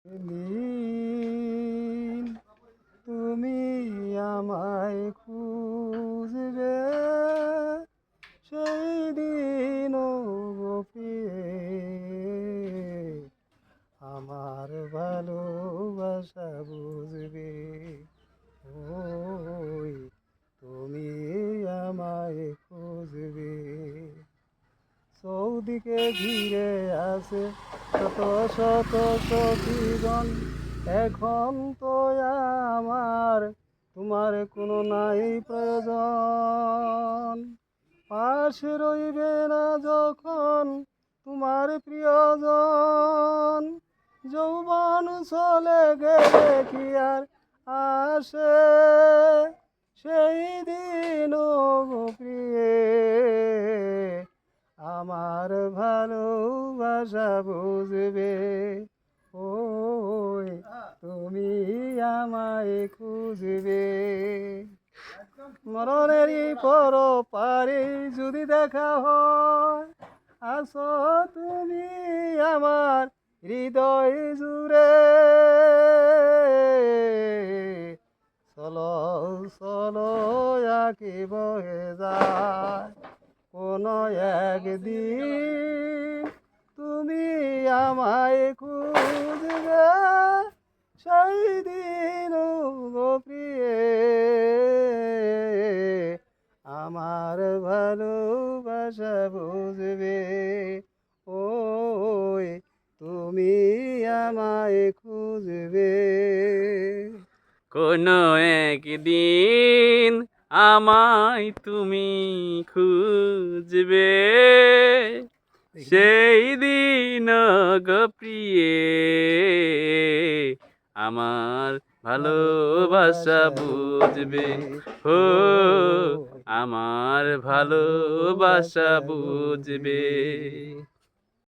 দিন তুমি আমায় খুঁজবে, সেই দিন গো প্রিয়ে আমার ভালোবাসা বুঝবে। ওই তুমি আমায় খুঁজবে। চৌদিকে ঘিরে আছে শত শত সখীগণ, এখন তো আমার তোমার কোনো নাই প্রয়োজন। পাশে রইবে না যখন তোমার প্রিয়জন, যৌবন চলে গেলে কি আর আসে, সেই দিন গো প্রিয়ে আমার ভালোবাসা বুঝবে। ওই তুমি আমায় খুঁজবে। মরণেরই পর পারে যদি দেখা হয়, আসো তুমি আমার হৃদয় জুড়ে। চলো চলো আঁকি বয়ে যায় কোনো একদিন, তুমি আমায় খুঁজবে, সেই দিন গো প্রিয়ে আমার ভালোবাসা বুঝবে। ওই তুমি আমায় খুঁজবে। কোনো একদিন আমায় তুমি খুঁজবে, সেই দিন গো প্রিয়ে আমার ভালোবাসা বুঝবে। হো আমার ভালোবাসা বুঝবে।